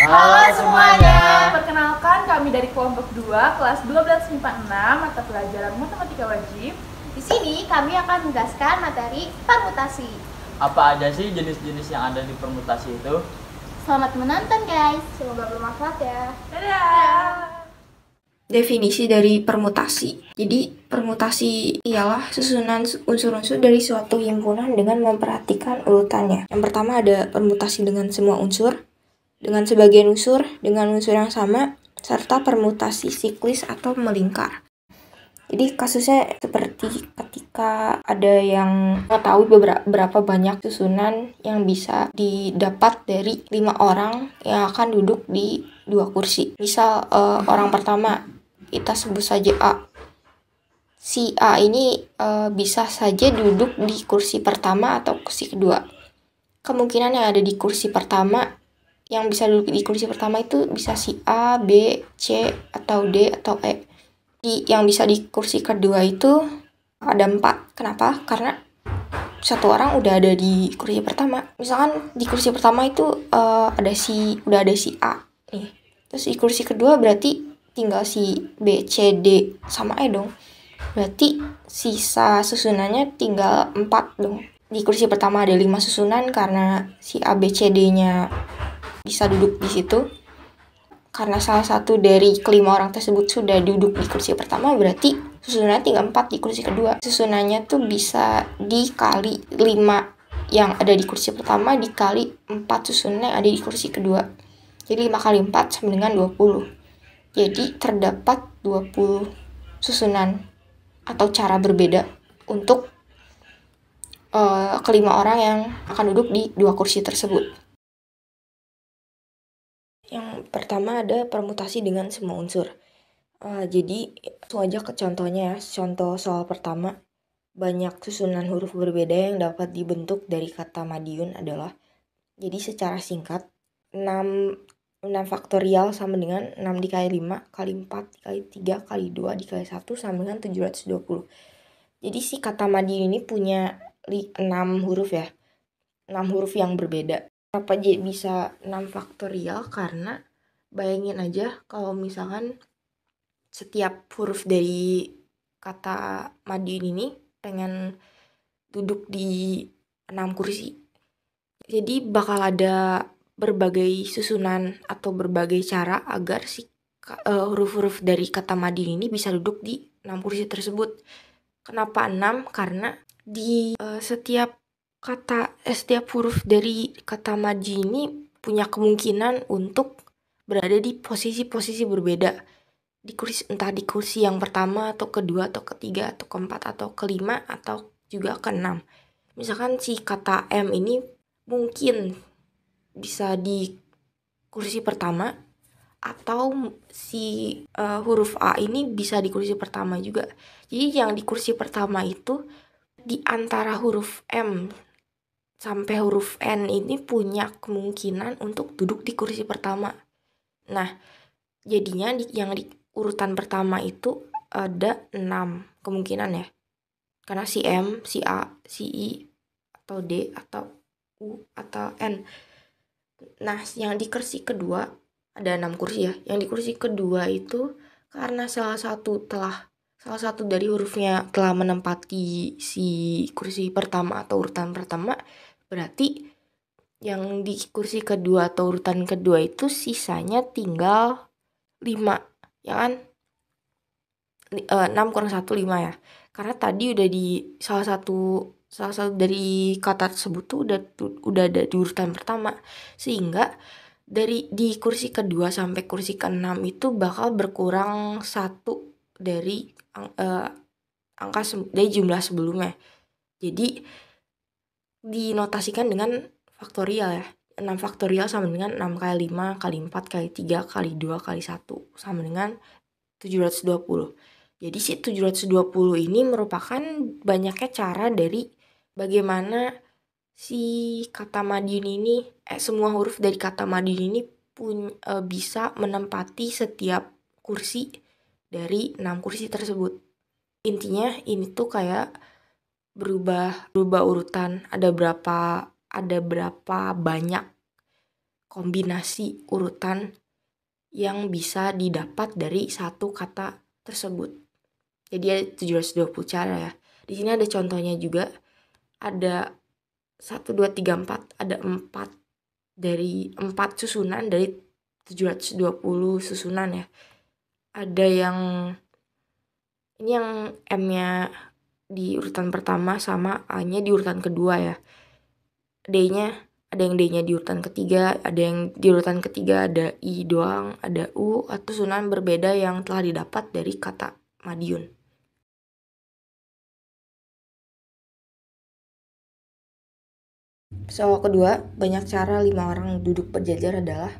Halo semuanya. Perkenalkan kami dari kelompok 2 kelas 12 MIPA 6 mata pelajaran matematika wajib. Di sini kami akan menjelaskan materi permutasi. Apa aja sih jenis-jenis yang ada di permutasi itu? Selamat menonton guys, semoga bermanfaat ya. Dadah. Definisi dari permutasi. Jadi, permutasi ialah susunan unsur-unsur dari suatu himpunan dengan memperhatikan urutannya. Yang pertama ada permutasi dengan semua unsur, dengan sebagian unsur, dengan unsur yang sama, serta permutasi siklis atau melingkar. Jadi kasusnya seperti ketika ada yang mengetahui berapa banyak susunan yang bisa didapat dari 5 orang yang akan duduk di 2 kursi. Misal orang pertama kita sebut saja A. Si A ini bisa saja duduk di kursi pertama atau kursi kedua. Kemungkinan yang ada di kursi pertama, yang bisa duduk di kursi pertama itu bisa si A, B, C, atau D, atau E. Yang bisa di kursi kedua itu ada 4. Kenapa? Karena satu orang udah ada di kursi pertama. Misalkan di kursi pertama itu udah ada si A nih. Terus di kursi kedua berarti tinggal si B, C, D, sama E dong. Berarti sisa susunannya tinggal 4 dong. Di kursi pertama ada 5 susunan karena si A, B, C, D-nya bisa duduk di situ. Karena salah satu dari kelima orang tersebut sudah duduk di kursi pertama, berarti susunannya tinggal 4 di kursi kedua. Susunannya tuh bisa dikali 5 yang ada di kursi pertama dikali 4 susunan yang ada di kursi kedua. Jadi 5 kali 4 sama dengan 20. Jadi terdapat 20 susunan atau cara berbeda untuk kelima orang yang akan duduk di 2 kursi tersebut. Yang pertama ada permutasi dengan semua unsur. Jadi langsung aja ke contohnya ya. Contoh soal pertama, banyak susunan huruf berbeda yang dapat dibentuk dari kata Madiun adalah, jadi secara singkat 6 faktorial sama dengan 6 dikali 5 kali 4 dikali 3 kali 2 dikali 1 sama dengan 720. Jadi si kata Madiun ini punya 6 huruf ya. 6 huruf yang berbeda. Kenapa bisa 6 faktorial? Karena bayangin aja kalau misalkan setiap huruf dari kata Madiun ini pengen duduk di 6 kursi. Jadi bakal ada berbagai susunan atau berbagai cara agar si huruf-huruf dari kata Madiun ini bisa duduk di 6 kursi tersebut. Kenapa 6? Karena di setiap huruf dari kata Madiun ini punya kemungkinan untuk berada di posisi-posisi berbeda. Entah di kursi yang pertama atau kedua atau ketiga atau keempat atau kelima atau juga keenam. Misalkan si kata M ini mungkin bisa di kursi pertama, atau si huruf A ini bisa di kursi pertama juga. Jadi yang di kursi pertama itu di antara huruf M sampai huruf N ini punya kemungkinan untuk duduk di kursi pertama. Nah, jadinya yang di urutan pertama itu ada 6 kemungkinan ya. Karena si M, si A, si I, atau D, atau U, atau N. Nah, yang di kursi kedua ada 6 kursi ya. Yang di kursi kedua itu karena salah satu dari hurufnya telah menempati si kursi pertama atau urutan pertama, berarti yang di kursi kedua atau urutan kedua itu sisanya tinggal 5, ya kan? 6 kurang 1, 5 ya. Karena tadi udah di salah satu dari kata tersebut tuh udah ada di urutan pertama, sehingga di kursi kedua sampai kursi ke-6 itu bakal berkurang 1 dari angka dari jumlah sebelumnya. Jadi dinotasikan dengan faktorial ya. 6 faktorial sama dengan 6 kali 5 kali 4 kali 3 kali 2 kali 1 sama dengan 720. Jadi si 720 ini merupakan banyaknya cara dari bagaimana si kata Madiun ini, semua huruf dari kata Madiun ini bisa menempati setiap kursi dari 6 kursi tersebut. Intinya ini tuh kayak berubah urutan, ada berapa banyak kombinasi urutan yang bisa didapat dari satu kata tersebut. Jadi ada 720 cara ya. Di sini ada contohnya juga. Ada 1, 2, 3, 4. Ada 4 susunan dari 720 susunan ya. Ada yang ini yang M-nya di urutan pertama sama A-nya di urutan kedua ya. D-nya ada yang D-nya di urutan ketiga, ada yang di urutan ketiga ada I doang, ada U atau susunan berbeda yang telah didapat dari kata Madiun. Soal kedua, banyak cara 5 orang duduk berjajar adalah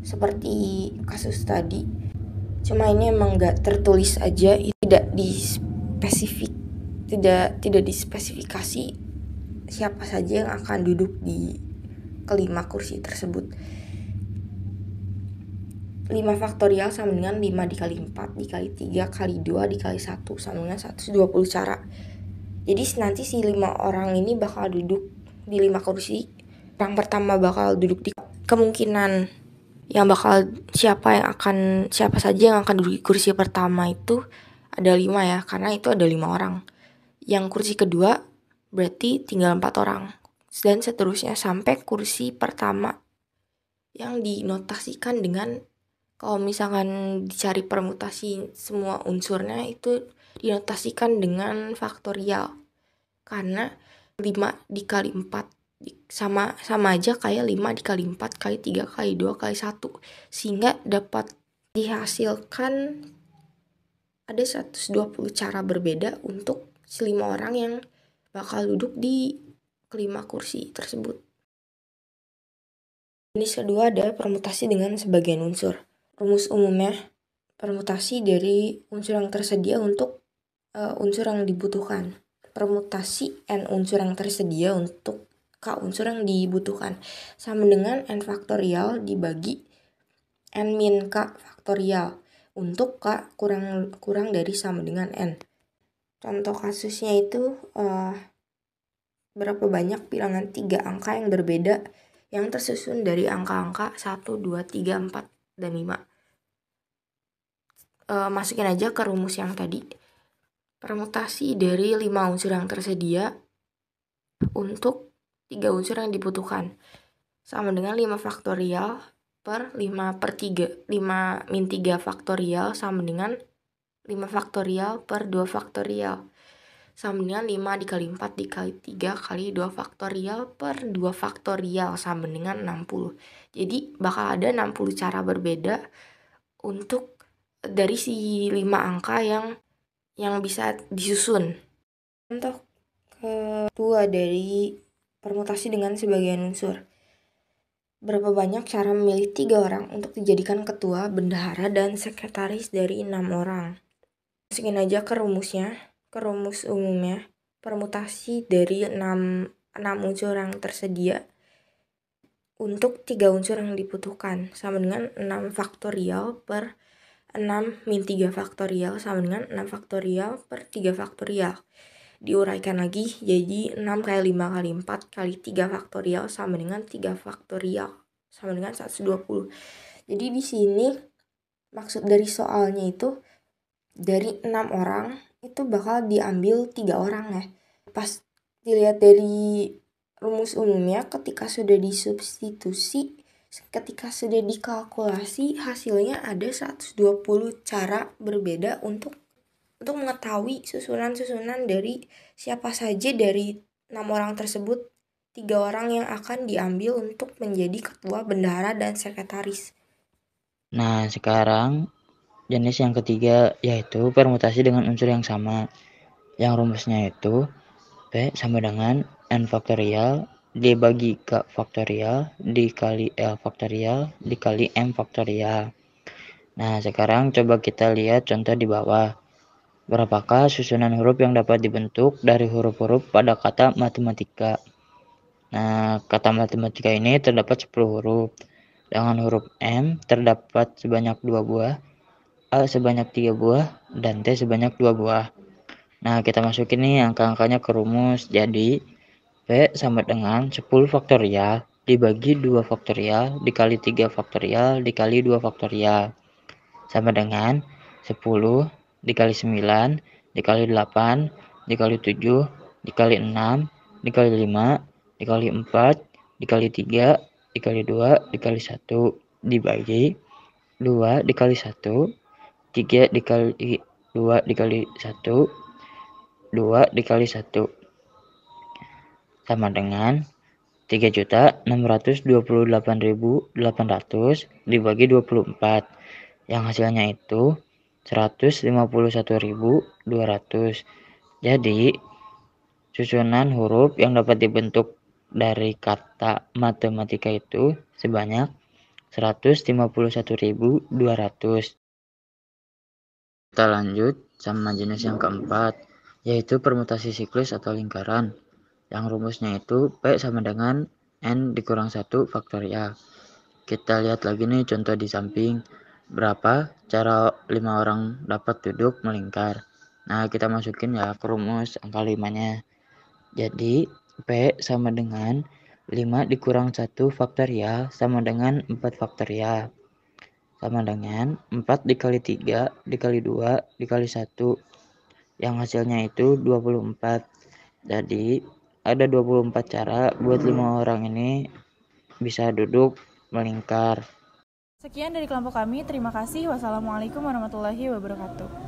seperti kasus tadi. Cuma ini emang gak tertulis aja, tidak dispesifikasi siapa saja yang akan duduk di kelima kursi tersebut. 5 faktorial sama dengan 5 dikali 4 dikali 3 kali 2 dikali 1 sama dengan 120 cara. Jadi nanti si 5 orang ini bakal duduk di 5 kursi. Yang pertama bakal duduk di kemungkinan yang bakal siapa saja yang akan duduk di kursi pertama itu ada 5 ya, karena itu ada 5 orang. Yang kursi kedua berarti tinggal 4 orang. Dan seterusnya sampai kursi pertama yang dinotasikan dengan, kalau misalkan dicari permutasi semua unsurnya itu dinotasikan dengan faktorial. Karena 5 dikali 4 sama aja kayak 5 dikali 4 kali 3 kali 2 kali 1. Sehingga dapat dihasilkan ada 120 cara berbeda untuk 5 orang yang bakal duduk di kelima kursi tersebut. Jenis kedua ada permutasi dengan sebagian unsur. Rumus umumnya, permutasi dari unsur yang tersedia untuk unsur yang dibutuhkan. Permutasi N unsur yang tersedia untuk K unsur yang dibutuhkan sama dengan N faktorial dibagi N min K faktorial untuk K kurang dari sama dengan N. Contoh kasusnya itu berapa banyak bilangan 3 angka yang berbeda yang tersusun dari angka-angka 1, 2, 3, 4, dan 5. Masukin aja ke rumus yang tadi. Permutasi dari 5 unsur yang tersedia untuk 3 unsur yang dibutuhkan sama dengan 5 faktorial per 5 per 3. 5 min 3 faktorial sama dengan 5 faktorial per 2 faktorial sama dengan 5 dikali 4 dikali 3 kali 2 faktorial per 2 faktorial sama dengan 60. Jadi bakal ada 60 cara berbeda untuk dari si 5 angka yang bisa disusun. Contoh kedua dari permutasi dengan sebagian unsur. Berapa banyak cara memilih 3 orang untuk dijadikan ketua, bendahara, dan sekretaris dari 6 orang. Masukin aja ke rumusnya. Ke rumus umumnya, permutasi dari 6 unsur yang tersedia untuk 3 unsur yang dibutuhkan sama dengan 6 faktorial per 6 min 3 faktorial sama dengan 6 faktorial per 3 faktorial. Diuraikan lagi jadi 6 kali 5 kali 4 kali 3 faktorial sama dengan 3 faktorial sama dengan 120. Jadi di sini maksud dari soalnya itu dari 6 orang itu bakal diambil 3 orang ya. Pas dilihat dari rumus umumnya, ketika sudah disubstitusi, ketika sudah dikalkulasi, hasilnya ada 120 cara berbeda untuk mengetahui susunan-susunan dari siapa saja dari 6 orang tersebut, 3 orang yang akan diambil untuk menjadi ketua, bendahara, dan sekretaris. Nah, sekarang jenis yang ketiga yaitu permutasi dengan unsur yang sama. Yang rumusnya itu P sama dengan N faktorial dibagi K faktorial dikali L faktorial dikali M faktorial. Nah, sekarang coba kita lihat contoh di bawah. Berapakah susunan huruf yang dapat dibentuk dari huruf-huruf pada kata matematika? Nah, kata matematika ini terdapat 10 huruf. Dengan huruf M terdapat sebanyak 2 buah, A sebanyak 3 buah, dan T sebanyak 2 buah. Nah, kita masukin nih angka-angkanya ke rumus. Jadi, P sama dengan 10 faktorial dibagi 2 faktorial dikali 3 faktorial dikali 2 faktorial sama dengan 10 dikali 9 dikali 8 dikali 7 dikali 6 dikali 5 dikali 4 dikali 3 dikali 2 dikali 1 dibagi 2 dikali 1 3 dikali 2 dikali 1 2 dikali 1 sama dengan 3.628.800 dibagi 24 yang hasilnya itu 151.200. Jadi susunan huruf yang dapat dibentuk dari kata matematika itu sebanyak 151.200. Kita lanjut sama jenis yang keempat, yaitu permutasi siklus atau lingkaran. Yang rumusnya itu P sama dengan N dikurang 1 faktorial. Kita lihat lagi nih contoh di samping. Berapa cara 5 orang dapat duduk melingkar. Nah, kita masukin ya ke rumus angka 5-nya. Jadi, P sama dengan 5 dikurang 1 faktorial sama dengan 4 faktorial. Sama dengan 4 dikali 3 dikali 2 dikali 1. Yang hasilnya itu 24. Jadi, ada 24 cara buat 5 orang ini bisa duduk melingkar. Sekian dari kelompok kami, terima kasih. Wassalamualaikum warahmatullahi wabarakatuh.